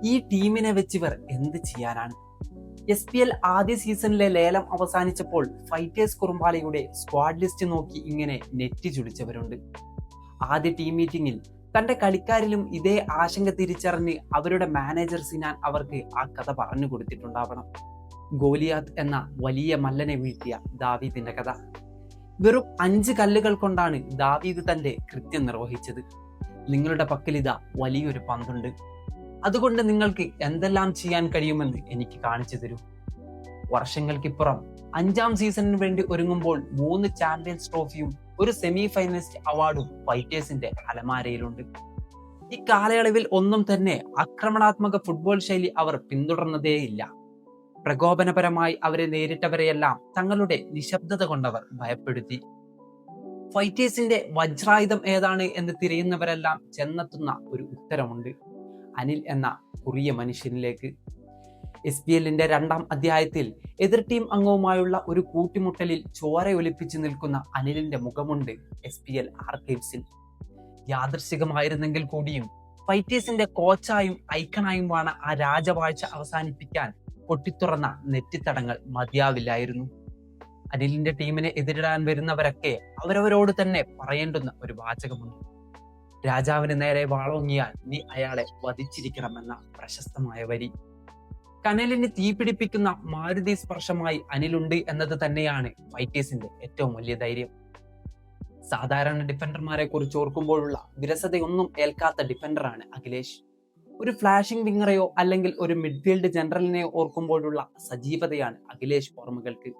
ഈ ടീമിനെ വെച്ചിവർ എന്ത് ചെയ്യാനാണ്? SPL ആദ്യ സീസണിലെ ലേലം അവസാനിച്ചപ്പോൾ ഫൈറ്റേഴ്സ് കുറുമ്പാലയുടെ സ്ക്വാഡ് ലിസ്റ്റ് നോക്കി ഇങ്ങനെ നെറ്റി ചുളിച്ചവരുണ്ട്. ആദ്യ ടീം മീറ്റിംഗിൽ തന്റെ കളിക്കാരിലും ഇതേ ആശങ്ക തിരിച്ചറിഞ്ഞ് അവരുടെ മാനേജർ സിനാൻ അവർക്ക് ആ കഥ പറഞ്ഞു കൊടുത്തിട്ടുണ്ടാവണം. ഗോലിയാത്ത് എന്ന വലിയ മല്ലനെ വീഴ്ത്തിയ ദാവീദിന്റെ കഥ. വെറും 5 കല്ലുകൾ കൊണ്ടാണ് ദാവീദ് തന്റെ കൃത്യം നിർവഹിച്ചത്. നിങ്ങളുടെ പക്കലിതാ വലിയൊരു പന്തുണ്ട്, അതുകൊണ്ട് നിങ്ങൾക്ക് എന്തെല്ലാം ചെയ്യാൻ കഴിയുമെന്ന് എനിക്ക് കാണിച്ചു തരൂ. വർഷങ്ങൾക്കിപ്പുറം 5ാം സീസണിന് വേണ്ടി ഒരുങ്ങുമ്പോൾ 3 ചാമ്പ്യൻസ് ട്രോഫിയും ഒരു സെമി ഫൈനലിസ്റ്റ് അവാർഡും ഫൈറ്റേഴ്സിന്റെ അലമാരയിലുണ്ട്. ഈ കാലയളവിൽ ഒന്നും തന്നെ ആക്രമണാത്മക ഫുട്ബോൾ ശൈലി അവർ പിന്തുടർന്നതേയില്ല. പ്രകോപനപരമായി അവരെ നേരിട്ടവരെയെല്ലാം തങ്ങളുടെ നിശബ്ദത കൊണ്ടവർ ഭയപ്പെടുത്തി. ഫൈറ്റേഴ്സിന്റെ വജ്രായുധം ഏതാണ് എന്ന് തിരയുന്നവരെല്ലാം ചെന്നെത്തുന്ന ഒരു ഉത്തരമുണ്ട്: അനിൽ എന്ന കുറിയ മനുഷ്യനിലേക്ക്. SPLന്റെ 2ാം അധ്യായത്തിൽ എതിർ ടീം അംഗവുമായുള്ള ഒരു കൂട്ടിമുട്ടലിൽ ചോരയൊലിപ്പിച്ചു നിൽക്കുന്ന അനിലിന്റെ മുഖമുണ്ട് SPL ആർക്കൈവ്സിൽ. യാദൃശികമായിരുന്നെങ്കിൽ കൂടിയും ഫൈറ്റേഴ്സിന്റെ കോച്ചായും ഐക്കണായും വേണ ആ രാജവാഴ്ച അവസാനിപ്പിക്കാൻ പൊട്ടിത്തുറന്ന നെറ്റിത്തടങ്ങൾ മതിയാവില്ലായിരുന്നു. അനിലിന്റെ ടീമിനെ എതിരിടാൻ വരുന്നവരൊക്കെ അവരവരോട് തന്നെ പറയേണ്ടുന്ന ഒരു വാചകമുണ്ട്: രാജാവിന് നേരെ വാളോങ്ങിയാൽ നീ അയാളെ വധിച്ചിരിക്കണമെന്ന പ്രശസ്തമായ വരി. കനലിന് തീപിടിപ്പിക്കുന്ന മാരുതി സ്പർശമായി അനിലുണ്ട് എന്നത് തന്നെയാണ് ഫൈറ്റേഴ്സിന്റെ ഏറ്റവും വലിയ ധൈര്യം. സാധാരണ ഡിഫൻഡർമാരെ കുറിച്ച് ഓർക്കുമ്പോഴുള്ള വിരസതയൊന്നും ഏൽക്കാത്ത ഡിഫൻഡറാണ് അഖിലേഷ്. ഒരു ഫ്ലാഷിംഗ് വിങ്ങറെയോ അല്ലെങ്കിൽ ഒരു മിഡ്ഫീൽഡ് ജനറലിനെയോ ഓർക്കുമ്പോഴുള്ള സജീവതയാണ് അഖിലേഷ് ഓർമ്മകൾക്ക്.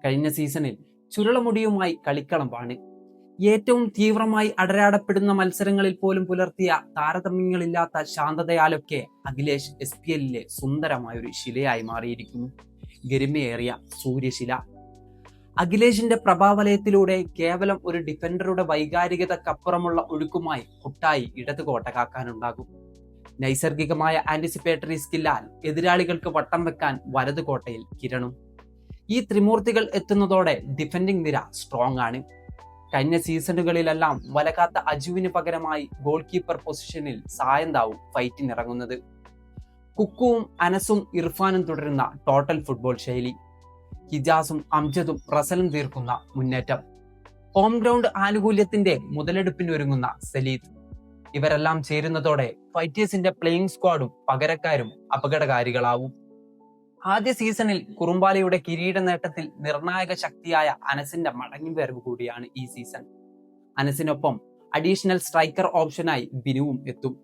കഴിഞ്ഞ സീസണിൽ ചുരുളമുടിയുമായി കളിക്കളം പാണ്. ഏറ്റവും തീവ്രമായി അടരാടപ്പെടുന്ന മത്സരങ്ങളിൽ പോലും പുലർത്തിയ താരതമ്യങ്ങളില്ലാത്ത ശാന്തതയാലൊക്കെ അഖിലേഷ് SPLലെ സുന്ദരമായൊരു ശിലയായി മാറിയിരിക്കുന്നു. ഗരിമയേറിയ സൂര്യശില. അഖിലേഷിന്റെ പ്രഭാവലയത്തിലൂടെ കേവലം ഒരു ഡിഫൻഡറുടെ വൈകാരികതക്കപ്പുറമുള്ള ഒഴുക്കുമായി കുട്ടായി ഇടതുകോട്ട കാക്കാനുണ്ടാകും. നൈസർഗികമായ ആന്റിസിപ്പേറ്ററി സ്കില്ലാൽ എതിരാളികൾക്ക് വട്ടം വെക്കാൻ വലതുകോട്ടയിൽ കിരണും. ഈ ത്രിമൂർത്തികൾ എത്തുന്നതോടെ ഡിഫൻഡിംഗ് നിര സ്ട്രോങ് ആണ്. കഴിഞ്ഞ സീസണുകളിലെല്ലാം വലകാത്ത അജുവിന് പകരമായി ഗോൾ കീപ്പർ പൊസിഷനിൽ സായന്താവും ഫൈറ്റിനിറങ്ങുന്നത്. കുക്കുവും അനസും ഇർഫാനും തുടരുന്ന ടോട്ടൽ ഫുട്ബോൾ ശൈലി. ഹിജാസും അംജദും റസലും തീർക്കുന്ന മുന്നേറ്റം. ഹോം ഗ്രൗണ്ട് ആനുകൂല്യത്തിന്റെ മുതലെടുപ്പിനൊരുങ്ങുന്ന സലീദ്. ഇവരെല്ലാം ചേരുന്നതോടെ ഫൈറ്റേഴ്സിന്റെ പ്ലേയിങ് സ്ക്വാഡും പകരക്കാരും അപകടകാരികളാവും. ആദ്യ സീസണിൽ കുറുമ്പാലയുടെ കിരീട നേട്ടത്തിൽ നിർണായക ശക്തിയായ അനസിന്റെ മടങ്ങിവരവ് കൂടിയാണ് ഈ സീസൺ. അനസിനൊപ്പം അഡീഷണൽ സ്ട്രൈക്കർ ഓപ്ഷനായി ബിനുവും എത്തും.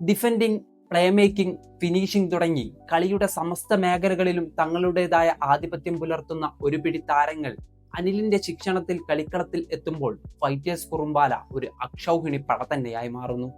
ഡിഫൻഡിംഗ്, പ്ലേ മേക്കിംഗ്, ഫിനിഷിംഗ് തുടങ്ങി കളിയുടെ സമസ്ത മേഖലകളിലും തങ്ങളുടേതായ ആധിപത്യം പുലർത്തുന്ന ഒരു പിടി താരങ്ങൾ അനിലിന്റെ ശിക്ഷണത്തിൽ കളിക്കളത്തിൽ എത്തുമ്പോൾ ഫൈറ്റേഴ്സ് കുറുമ്പാല ഒരു അക്ഷൗഹിണി പട തന്നെയായി മാറുന്നു.